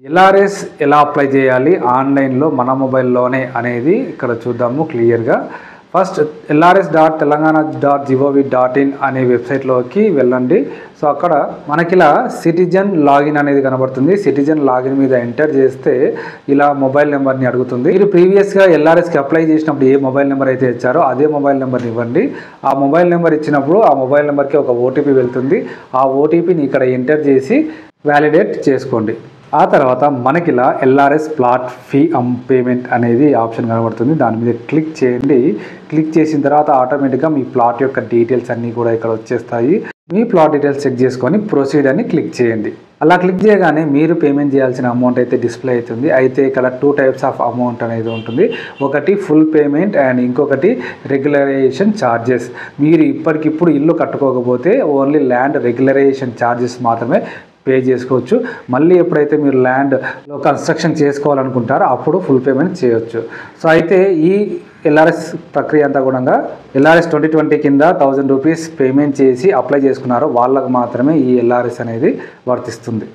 LRS ఎలా apply చేయాలి ఆన్లైన్లో మన మొబైల్లోనే అనేది ఇక్కడ చూద్దాము క్లియర్గా. ఫస్ట్ lrs.telangana.gov.in అనే వెబ్సైట్లోకి వెళ్ళండి. సో అక్కడ మనకి ఇలా సిటిజన్ లాగిన్ అనేది కనబడుతుంది. సిటిజన్ లాగిన్ మీద ఎంటర్ చేస్తే ఇలా మొబైల్ నెంబర్ని అడుగుతుంది. మీరు ప్రీవియస్గా ఎల్ఆర్ఎస్కి అప్లై చేసినప్పుడు ఏ మొబైల్ నెంబర్ అయితే ఇచ్చారో అదే మొబైల్ నెంబర్ని ఇవ్వండి. ఆ మొబైల్ నెంబర్ ఇచ్చినప్పుడు ఆ మొబైల్ నెంబర్కి ఒక ఓటీపీ వెళ్తుంది. ఆ ఓటీపీని ఇక్కడ ఎంటర్ చేసి వ్యాలిడేట్ చేసుకోండి. ఆ తర్వాత మనకి ఇలా ఎల్ఆర్ఎస్ ప్లాట్ ఫీ పేమెంట్ అనేది ఆప్షన్ కనబడుతుంది. దాని మీద క్లిక్ చేయండి. క్లిక్ చేసిన తర్వాత ఆటోమేటిక్గా మీ ప్లాట్ యొక్క డీటెయిల్స్ అన్నీ కూడా ఇక్కడ వచ్చేస్తాయి. మీ ప్లాట్ డీటెయిల్స్ చెక్ చేసుకొని ప్రొసీడ్ అని క్లిక్ చేయండి. అలా క్లిక్ చేయగానే మీరు పేమెంట్ చేయాల్సిన అమౌంట్ అయితే డిస్ప్లే అవుతుంది. అయితే ఇక్కడ 2 టైప్స్ ఆఫ్ అమౌంట్ అనేది ఉంటుంది. ఒకటి ఫుల్ పేమెంట్ అండ్ ఇంకొకటి రెగ్యులరైజేషన్ ఛార్జెస్. మీరు ఇప్పటికిప్పుడు ఇల్లు కట్టుకోకపోతే ఓన్లీ ల్యాండ్ రెగ్యులరైజేషన్ ఛార్జెస్ మాత్రమే పే చేసుకోవచ్చు. మళ్ళీ ఎప్పుడైతే మీరు ల్యాండ్లో కన్స్ట్రక్షన్ చేసుకోవాలనుకుంటారో అప్పుడు ఫుల్ పేమెంట్ చేయొచ్చు. సో అయితే ఈ ఎల్ఆర్ఎస్ ప్రక్రియ అంతా కూడా ఎల్ఆర్ఎస్ 2020 కింద 1000 రూపీస్ పేమెంట్ చేసి అప్లై చేసుకున్నారో వాళ్ళకు మాత్రమే ఈ ఎల్ఆర్ఎస్ అనేది వర్తిస్తుంది.